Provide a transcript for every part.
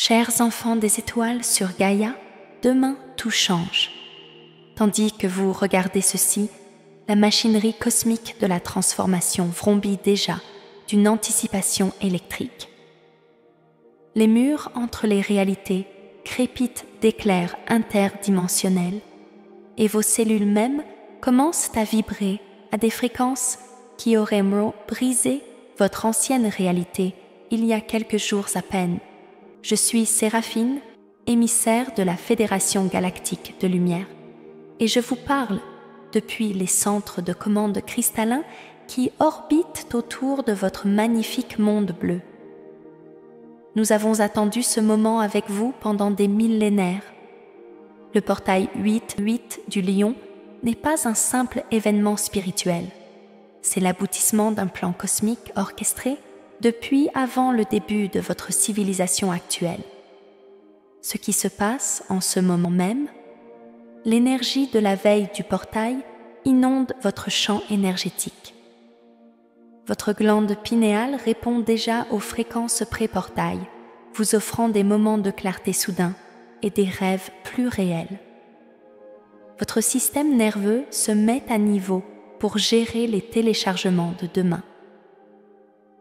Chers enfants des étoiles sur Gaïa, demain tout change. Tandis que vous regardez ceci, la machinerie cosmique de la transformation vrombit déjà d'une anticipation électrique. Les murs entre les réalités crépitent d'éclairs interdimensionnels et vos cellules mêmes commencent à vibrer à des fréquences qui auraient brisé votre ancienne réalité il y a quelques jours à peine. Je suis Séraphine, émissaire de la Fédération Galactique de Lumière, et je vous parle depuis les centres de commande cristallins qui orbitent autour de votre magnifique monde bleu. Nous avons attendu ce moment avec vous pendant des millénaires. Le portail 8-8 du Lion n'est pas un simple événement spirituel. C'est l'aboutissement d'un plan cosmique orchestré depuis avant le début de votre civilisation actuelle. Ce qui se passe en ce moment même, l'énergie de la veille du portail inonde votre champ énergétique. Votre glande pinéale répond déjà aux fréquences pré-portail, vous offrant des moments de clarté soudains et des rêves plus réels. Votre système nerveux se met à niveau pour gérer les téléchargements de demain.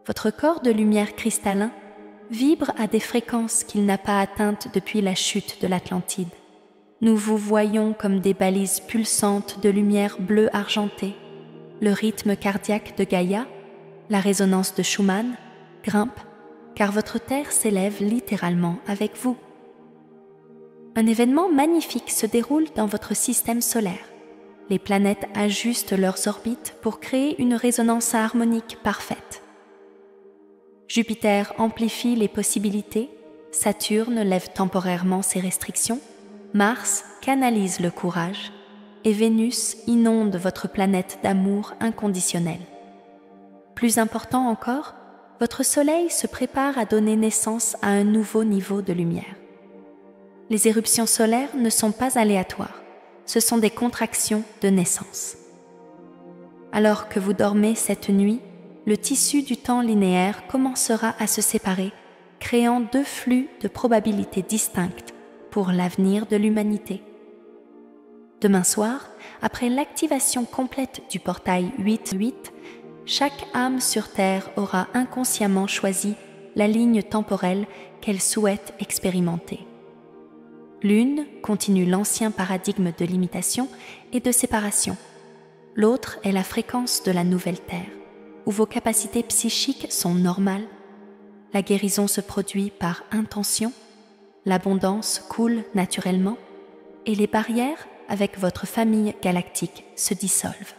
Votre corps de lumière cristallin vibre à des fréquences qu'il n'a pas atteintes depuis la chute de l'Atlantide. Nous vous voyons comme des balises pulsantes de lumière bleue argentée. Le rythme cardiaque de Gaïa, la résonance de Schumann, grimpe, car votre Terre s'élève littéralement avec vous. Un événement magnifique se déroule dans votre système solaire. Les planètes ajustent leurs orbites pour créer une résonance harmonique parfaite. Jupiter amplifie les possibilités, Saturne lève temporairement ses restrictions, Mars canalise le courage et Vénus inonde votre planète d'amour inconditionnel. Plus important encore, votre Soleil se prépare à donner naissance à un nouveau niveau de lumière. Les éruptions solaires ne sont pas aléatoires, ce sont des contractions de naissance. Alors que vous dormez cette nuit, le tissu du temps linéaire commencera à se séparer, créant deux flux de probabilités distinctes pour l'avenir de l'humanité. Demain soir, après l'activation complète du portail 8-8, chaque âme sur Terre aura inconsciemment choisi la ligne temporelle qu'elle souhaite expérimenter. L'une continue l'ancien paradigme de limitation et de séparation. L'autre est la fréquence de la nouvelle Terre, où vos capacités psychiques sont normales, la guérison se produit par intention, l'abondance coule naturellement et les barrières avec votre famille galactique se dissolvent.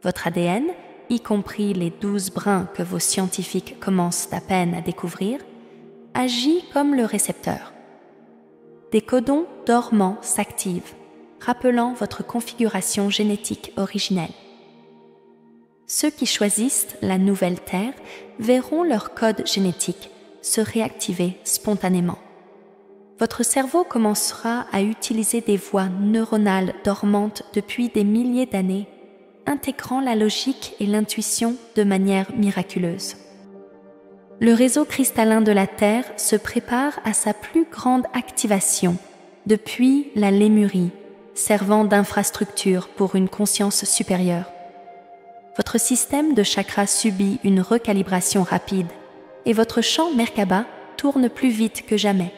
Votre ADN, y compris les 12 brins que vos scientifiques commencent à peine à découvrir, agit comme le récepteur. Des codons dormants s'activent, rappelant votre configuration génétique originelle. Ceux qui choisissent la nouvelle Terre verront leur code génétique se réactiver spontanément. Votre cerveau commencera à utiliser des voies neuronales dormantes depuis des milliers d'années, intégrant la logique et l'intuition de manière miraculeuse. Le réseau cristallin de la Terre se prépare à sa plus grande activation depuis la Lémurie, servant d'infrastructure pour une conscience supérieure. Votre système de chakras subit une recalibration rapide et votre champ Merkaba tourne plus vite que jamais.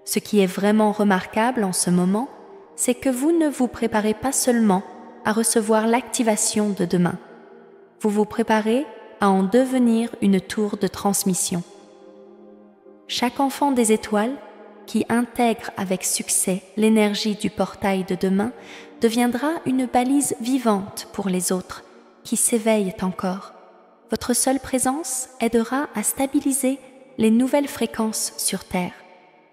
Ce qui est vraiment remarquable en ce moment, c'est que vous ne vous préparez pas seulement à recevoir l'activation de demain. Vous vous préparez à en devenir une tour de transmission. Chaque enfant des étoiles qui intègre avec succès l'énergie du portail de demain deviendra une balise vivante pour les autres qui s'éveillent encore. Votre seule présence aidera à stabiliser les nouvelles fréquences sur Terre.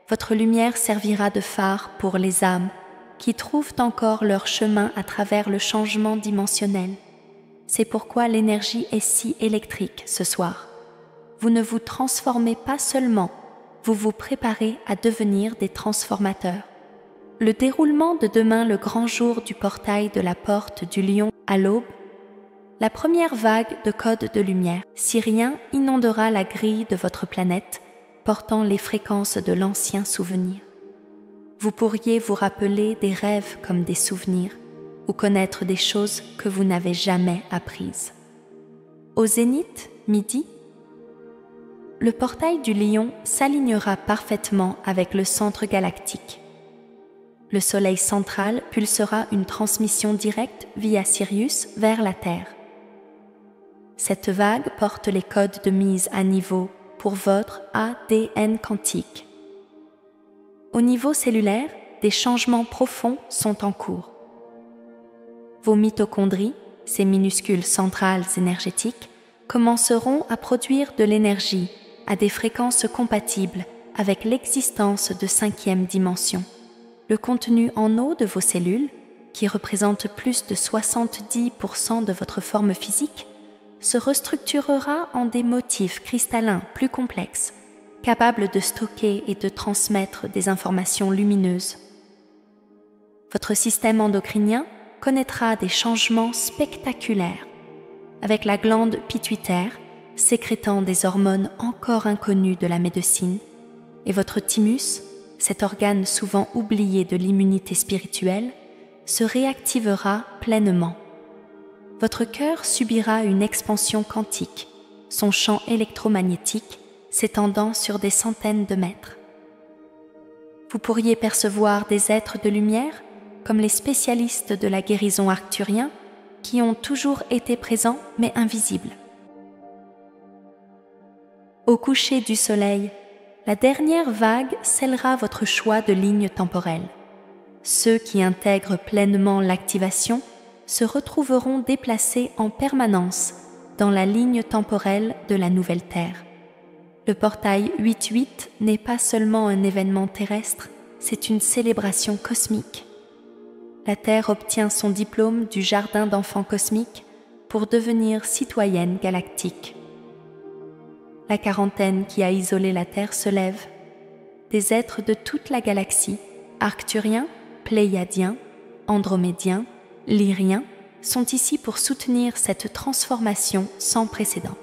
Votre lumière servira de phare pour les âmes qui trouvent encore leur chemin à travers le changement dimensionnel. C'est pourquoi l'énergie est si électrique ce soir. Vous ne vous transformez pas seulement, vous vous préparez à devenir des transformateurs. Le déroulement de demain, le grand jour du portail de la porte du Lion à l'aube, la première vague de code de lumière syrien inondera la grille de votre planète portant les fréquences de l'ancien souvenir. Vous pourriez vous rappeler des rêves comme des souvenirs ou connaître des choses que vous n'avez jamais apprises. Au zénith, midi, le portail du Lion s'alignera parfaitement avec le centre galactique. Le Soleil central pulsera une transmission directe via Sirius vers la Terre. Cette vague porte les codes de mise à niveau pour votre ADN quantique. Au niveau cellulaire, des changements profonds sont en cours. Vos mitochondries, ces minuscules centrales énergétiques, commenceront à produire de l'énergie à des fréquences compatibles avec l'existence de 5e dimension. Le contenu en eau de vos cellules, qui représente plus de 70% de votre forme physique, se restructurera en des motifs cristallins plus complexes, capables de stocker et de transmettre des informations lumineuses. Votre système endocrinien connaîtra des changements spectaculaires, avec la glande pituitaire sécrétant des hormones encore inconnues de la médecine, et votre thymus, cet organe souvent oublié de l'immunité spirituelle, se réactivera pleinement. Votre cœur subira une expansion quantique, son champ électromagnétique s'étendant sur des centaines de mètres. Vous pourriez percevoir des êtres de lumière, comme les spécialistes de la guérison arcturiens, qui ont toujours été présents mais invisibles. Au coucher du soleil, la dernière vague scellera votre choix de ligne temporelle. Ceux qui intègrent pleinement l'activation se retrouveront déplacés en permanence dans la ligne temporelle de la nouvelle Terre. Le portail 8-8 n'est pas seulement un événement terrestre, c'est une célébration cosmique. La Terre obtient son diplôme du jardin d'enfants cosmiques pour devenir citoyenne galactique. La quarantaine qui a isolé la Terre se lève. Des êtres de toute la galaxie, arcturiens, pléiadiens, andromédiens, lyriens, sont ici pour soutenir cette transformation sans précédent.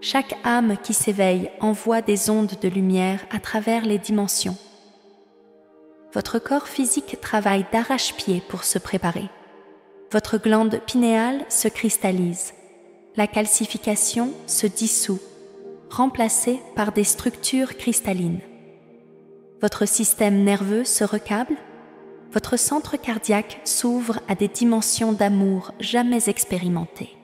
Chaque âme qui s'éveille envoie des ondes de lumière à travers les dimensions. Votre corps physique travaille d'arrache-pied pour se préparer. Votre glande pinéale se cristallise. La calcification se dissout, remplacée par des structures cristallines. Votre système nerveux se recable, votre centre cardiaque s'ouvre à des dimensions d'amour jamais expérimentées.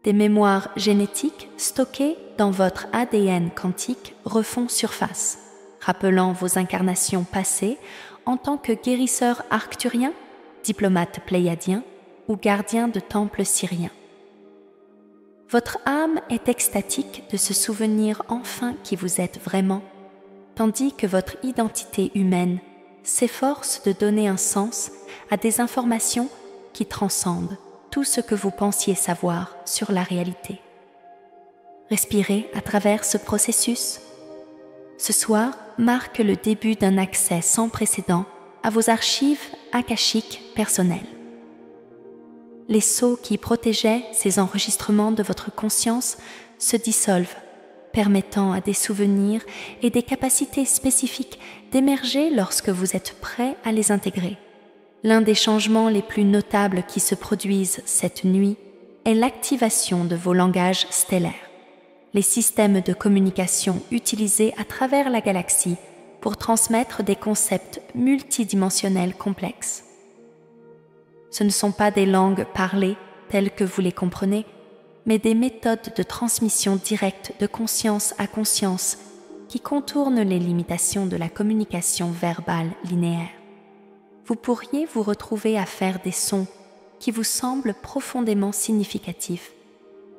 Des mémoires génétiques stockées dans votre ADN quantique refont surface, rappelant vos incarnations passées en tant que guérisseur arcturien, diplomate pléiadien ou gardien de temple syrien. Votre âme est extatique de se souvenir enfin qui vous êtes vraiment, tandis que votre identité humaine s'efforce de donner un sens à des informations qui transcendent tout ce que vous pensiez savoir sur la réalité. Respirez à travers ce processus. Ce soir marque le début d'un accès sans précédent à vos archives akashiques personnelles. Les sceaux qui protégeaient ces enregistrements de votre conscience se dissolvent, permettant à des souvenirs et des capacités spécifiques d'émerger lorsque vous êtes prêt à les intégrer. L'un des changements les plus notables qui se produisent cette nuit est l'activation de vos langages stellaires, les systèmes de communication utilisés à travers la galaxie pour transmettre des concepts multidimensionnels complexes. Ce ne sont pas des langues parlées telles que vous les comprenez, mais des méthodes de transmission directe de conscience à conscience qui contournent les limitations de la communication verbale linéaire. Vous pourriez vous retrouver à faire des sons qui vous semblent profondément significatifs,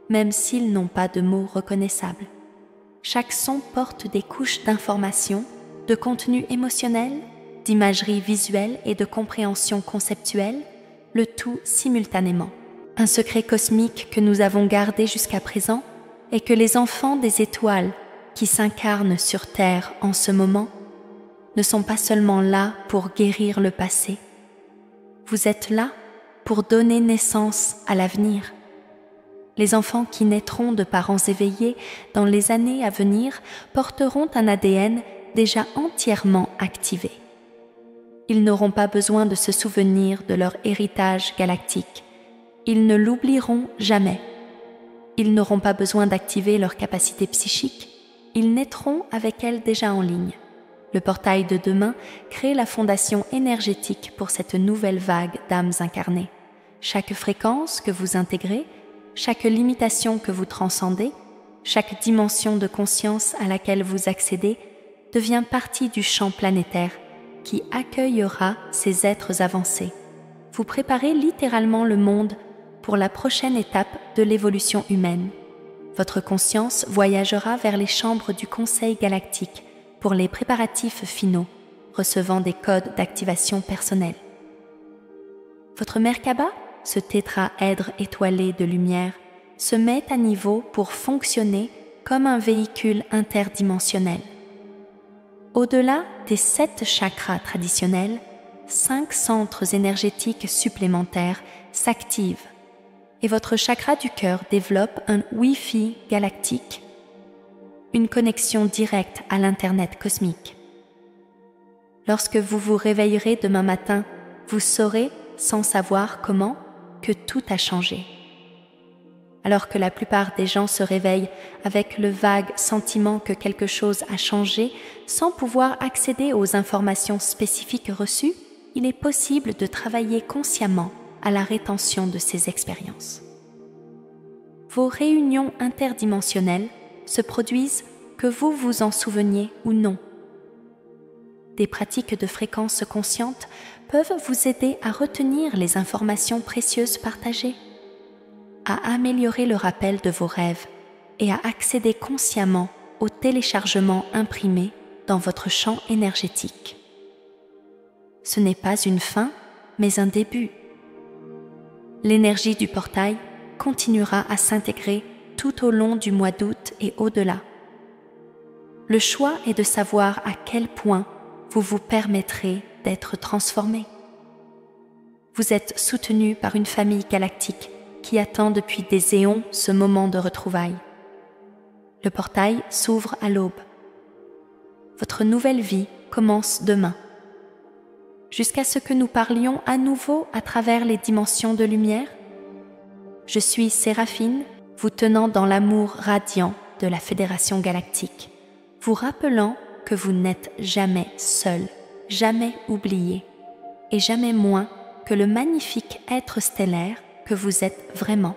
même s'ils n'ont pas de mots reconnaissables. Chaque son porte des couches d'informations, de contenu émotionnel, d'imagerie visuelle et de compréhension conceptuelle, le tout simultanément. Un secret cosmique que nous avons gardé jusqu'à présent est que les enfants des étoiles qui s'incarnent sur Terre en ce moment ne sont pas seulement là pour guérir le passé. Vous êtes là pour donner naissance à l'avenir. Les enfants qui naîtront de parents éveillés dans les années à venir porteront un ADN déjà entièrement activé. Ils n'auront pas besoin de se souvenir de leur héritage galactique. Ils ne l'oublieront jamais. Ils n'auront pas besoin d'activer leur capacité psychique. Ils naîtront avec elle déjà en ligne. Le portail de demain crée la fondation énergétique pour cette nouvelle vague d'âmes incarnées. Chaque fréquence que vous intégrez, chaque limitation que vous transcendez, chaque dimension de conscience à laquelle vous accédez devient partie du champ planétaire qui accueillera ces êtres avancés. Vous préparez littéralement le monde pour la prochaine étape de l'évolution humaine. Votre conscience voyagera vers les chambres du Conseil galactique pour les préparatifs finaux, recevant des codes d'activation personnels. Votre Merkaba, ce tétraèdre étoilé de lumière, se met à niveau pour fonctionner comme un véhicule interdimensionnel. Au-delà des 7 chakras traditionnels, 5 centres énergétiques supplémentaires s'activent et votre chakra du cœur développe un Wi-Fi galactique, une connexion directe à l'Internet cosmique. Lorsque vous vous réveillerez demain matin, vous saurez, sans savoir comment, que tout a changé. Alors que la plupart des gens se réveillent avec le vague sentiment que quelque chose a changé sans pouvoir accéder aux informations spécifiques reçues, il est possible de travailler consciemment à la rétention de ces expériences. Vos réunions interdimensionnelles se produisent que vous vous en souveniez ou non. Des pratiques de fréquence consciente peuvent vous aider à retenir les informations précieuses partagées, à améliorer le rappel de vos rêves et à accéder consciemment au téléchargement imprimé dans votre champ énergétique. Ce n'est pas une fin, mais un début. L'énergie du portail continuera à s'intégrer tout au long du mois d'août et au-delà. Le choix est de savoir à quel point vous vous permettrez d'être transformé. Vous êtes soutenu par une famille galactique qui attend depuis des éons ce moment de retrouvailles. Le portail s'ouvre à l'aube. Votre nouvelle vie commence demain. Jusqu'à ce que nous parlions à nouveau à travers les dimensions de lumière, je suis Séraphine, vous tenant dans l'amour radiant de la Fédération galactique, vous rappelant que vous n'êtes jamais seul, jamais oublié, et jamais moins que le magnifique être stellaire que vous êtes vraiment.